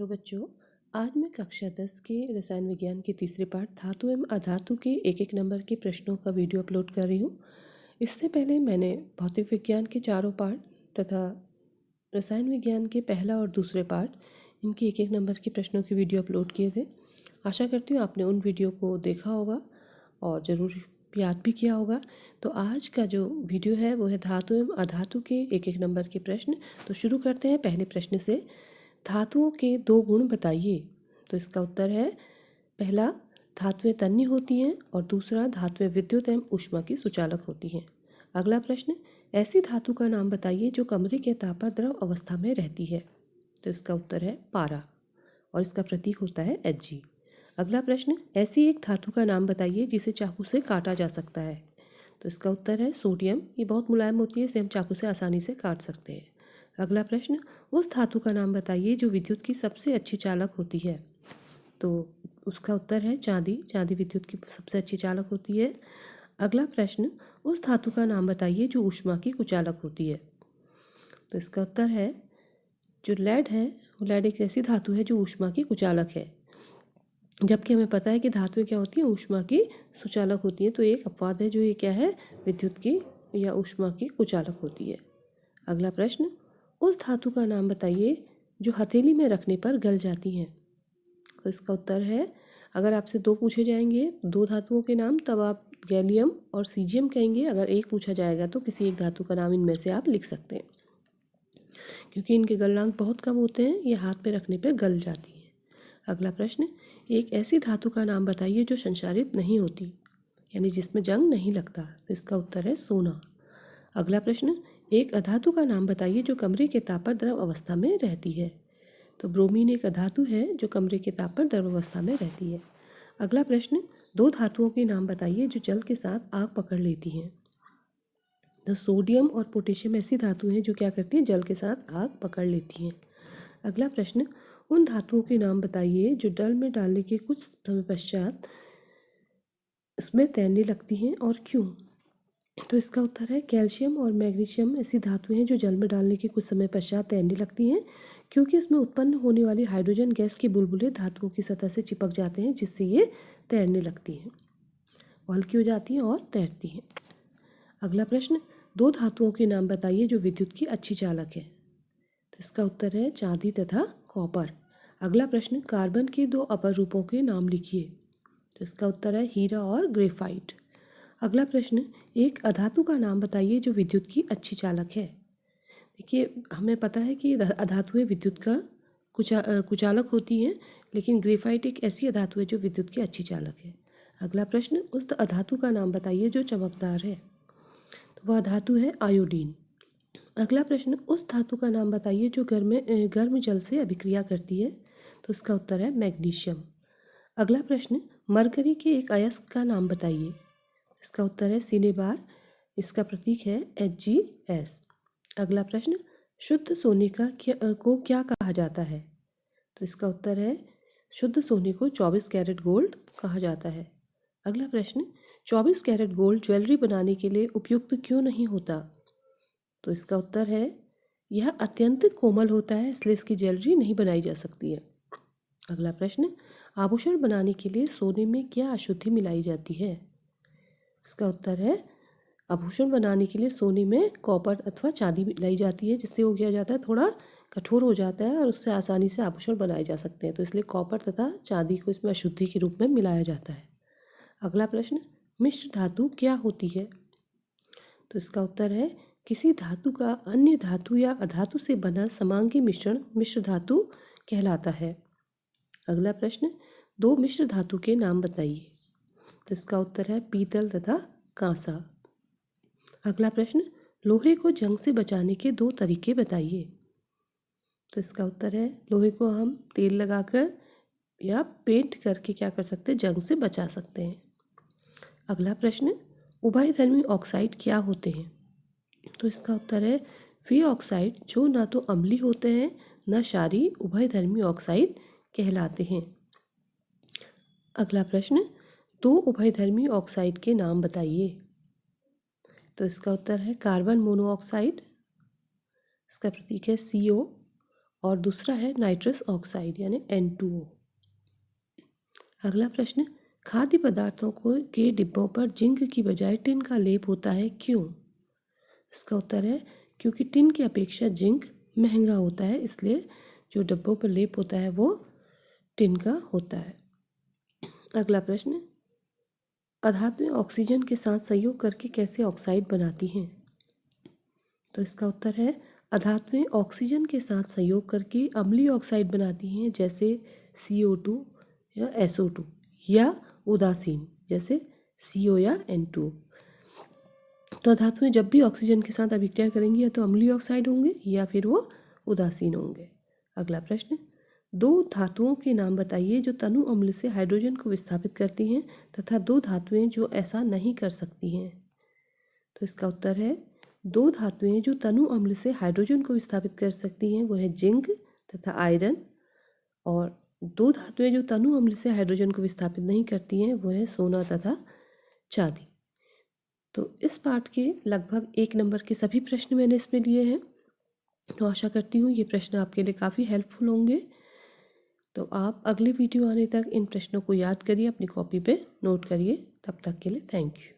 बच्चों, आज मैं कक्षा 10 के रसायन विज्ञान के तीसरे पाठ धातु एवं अधातु के एक नंबर के प्रश्नों का वीडियो अपलोड कर रही हूँ। इससे पहले मैंने भौतिक विज्ञान के चारों पाठ तथा रसायन विज्ञान के पहला और दूसरे पाठ इनके एक नंबर के प्रश्नों के वीडियो अपलोड किए थे। आशा करती हूँ आपने उन वीडियो को देखा होगा और ज़रूर याद भी किया होगा। तो आज का जो वीडियो है वो है धातु एवं अधातु के एक नंबर के प्रश्न। तो शुरू करते हैं पहले प्रश्न से। धातुओं के दो गुण बताइए। तो इसका उत्तर है पहला, धातुएं तन्य होती हैं और दूसरा, धातुएं विद्युत एवं ऊष्मा की सुचालक होती हैं। अगला प्रश्न, ऐसी धातु का नाम बताइए जो कमरे के ताप पर द्रव अवस्था में रहती है। तो इसका उत्तर है पारा और इसका प्रतीक होता है Hg। अगला प्रश्न, ऐसी एक धातु का नाम बताइए जिसे चाकू से काटा जा सकता है। तो इसका उत्तर है सोडियम। ये बहुत मुलायम होती है, इसे हम चाकू से आसानी से काट सकते हैं। अगला प्रश्न, उस धातु का नाम बताइए जो विद्युत की सबसे अच्छी चालक होती है। तो उसका उत्तर है चांदी। चांदी विद्युत की सबसे अच्छी चालक होती है। अगला प्रश्न, उस धातु का नाम बताइए जो ऊष्मा की कुचालक होती है। तो इसका उत्तर है जो लेड है, वो लेड एक ऐसी धातु है जो ऊष्मा की कुचालक है, जबकि हमें पता है कि धातुएं क्या होती हैं, ऊष्मा की सुचालक होती हैं। तो एक अपवाद है जो ये क्या है, विद्युत की या ऊष्मा की कुचालक होती है। अगला प्रश्न, उस धातु का नाम बताइए जो हथेली में रखने पर गल जाती हैं। तो इसका उत्तर है, अगर आपसे दो पूछे जाएंगे दो धातुओं के नाम, तब आप गैलियम और सीजियम कहेंगे। अगर एक पूछा जाएगा तो किसी एक धातु का नाम इनमें से आप लिख सकते हैं, क्योंकि इनके गलनांक बहुत कम होते हैं, ये हाथ पे रखने पे गल जाती हैं। अगला प्रश्न, एक ऐसी धातु का नाम बताइए जो संक्षारित नहीं होती, यानी जिसमें जंग नहीं लगता। तो इसका उत्तर है सोना। अगला प्रश्न, एक अधातु का नाम बताइए जो कमरे के ताप पर द्रव अवस्था में रहती है। तो ब्रोमीन एक अधातु है जो कमरे के ताप पर द्रव अवस्था में रहती है। अगला प्रश्न, दो धातुओं के नाम बताइए जो जल के साथ आग पकड़ लेती हैं। तो सोडियम और पोटेशियम ऐसी धातु हैं जो क्या करती हैं, जल के साथ आग पकड़ लेती हैं। अगला प्रश्न, उन धातुओं के नाम बताइए जो जल में डालने के कुछ समय पश्चात इसमें तैरने लगती हैं और क्यों। तो इसका उत्तर है कैल्शियम और मैग्नीशियम ऐसी धातुएं हैं जो जल में डालने के कुछ समय पश्चात तैरने लगती हैं, क्योंकि इसमें उत्पन्न होने वाली हाइड्रोजन गैस के बुलबुले धातुओं की सतह से चिपक जाते हैं, जिससे ये तैरने लगती हैं, हल्की हो जाती हैं और तैरती हैं। अगला प्रश्न, दो धातुओं के नाम बताइए जो विद्युत की अच्छी चालक है। तो इसका उत्तर है चांदी तथा कॉपर। अगला प्रश्न, कार्बन के दो अपर रूपों के नाम लिखिए। तो इसका उत्तर है हीरा और ग्रेफाइट। अगला प्रश्न, एक अधातु का नाम बताइए जो विद्युत की अच्छी चालक है। देखिए, हमें पता है कि अधातुएं विद्युत का कुचालक होती हैं, लेकिन ग्रेफाइट एक ऐसी अधातु है जो विद्युत की अच्छी चालक है। अगला प्रश्न, उस अधातु का नाम बताइए जो चमकदार है। तो वह धातु है आयोडीन। अगला प्रश्न, उस धातु का नाम बताइए जो गर्म जल से अभिक्रिया करती है। तो इसका उत्तर है मैग्नीशियम। अगला प्रश्न, मरकरी के एक अयस्क का नाम बताइए। इसका उत्तर है सिनेबार। इसका प्रतीक है Hgs। अगला प्रश्न, शुद्ध सोने को क्या कहा जाता है। तो इसका उत्तर है शुद्ध सोने को 24 कैरेट गोल्ड कहा जाता है। अगला प्रश्न, 24 कैरेट गोल्ड ज्वेलरी बनाने के लिए उपयुक्त क्यों नहीं होता। तो इसका उत्तर है यह अत्यंत कोमल होता है, इसलिए इसकी ज्वेलरी नहीं बनाई जा सकती है। अगला प्रश्न, आभूषण बनाने के लिए सोने में क्या अशुद्धि मिलाई जाती है। इसका उत्तर है आभूषण बनाने के लिए सोने में कॉपर अथवा चांदी मिलाई जाती है, जिससे वो किया जाता है थोड़ा कठोर हो जाता है और उससे आसानी से आभूषण बनाए जा सकते हैं। तो इसलिए कॉपर तथा चांदी को इसमें अशुद्धि के रूप में मिलाया जाता है। अगला प्रश्न, मिश्र धातु क्या होती है। तो इसका उत्तर है किसी धातु का अन्य धातु या अधातु से बना समांगी मिश्रण मिश्र धातु कहलाता है। अगला प्रश्न, दो मिश्र धातु के नाम बताइए। तो इसका उत्तर है पीतल तथा कांसा। अगला प्रश्न, लोहे को जंग से बचाने के दो तरीके बताइए। तो इसका उत्तर है लोहे को हम तेल लगाकर या पेंट करके क्या कर सकते हैं, जंग से बचा सकते हैं। अगला प्रश्न, उभयधर्मी ऑक्साइड क्या होते हैं। तो इसका उत्तर है वे ऑक्साइड जो ना तो अम्लीय होते हैं न क्षारीय, उभयधर्मी ऑक्साइड कहलाते हैं। अगला प्रश्न, दो उभयधर्मी ऑक्साइड के नाम बताइए। तो इसका उत्तर है कार्बन मोनोऑक्साइड, इसका प्रतीक है CO, और दूसरा है नाइट्रस ऑक्साइड यानी N2O। अगला प्रश्न, खाद्य पदार्थों को के डिब्बों पर जिंक की बजाय टिन का लेप होता है, क्यों? इसका उत्तर है क्योंकि टिन की अपेक्षा जिंक महंगा होता है, इसलिए जो डिब्बों पर लेप होता है वो टिन का होता है। अगला प्रश्न, अधातुएं ऑक्सीजन के साथ संयोग करके कैसे ऑक्साइड बनाती हैं? तो इसका उत्तर है अधातुएं ऑक्सीजन के साथ संयोग करके अम्लीय ऑक्साइड बनाती हैं, जैसे CO2 या SO2, या उदासीन जैसे CO या N2। तो धातुएं जब भी ऑक्सीजन के साथ अभिक्रिया करेंगी या तो अम्लीय ऑक्साइड होंगे या फिर वो उदासीन होंगे। अगला प्रश्न, दो धातुओं के नाम बताइए जो तनु अम्ल से हाइड्रोजन को विस्थापित करती हैं तथा दो धातुएं जो ऐसा नहीं कर सकती हैं। तो इसका उत्तर है दो धातुएं जो तनु अम्ल से हाइड्रोजन को विस्थापित कर सकती हैं वो है जिंक तथा आयरन, और दो धातुएं जो तनु अम्ल से हाइड्रोजन को विस्थापित नहीं करती हैं वो है सोना तथा चांदी। तो इस पाठ के लगभग 1 नंबर के सभी प्रश्न मैंने इसमें लिए हैं। तो आशा करती हूँ ये प्रश्न आपके लिए काफ़ी हेल्पफुल होंगे। तो आप अगले वीडियो आने तक इन प्रश्नों को याद करिए, अपनी कॉपी पे नोट करिए। तब तक के लिए थैंक यू।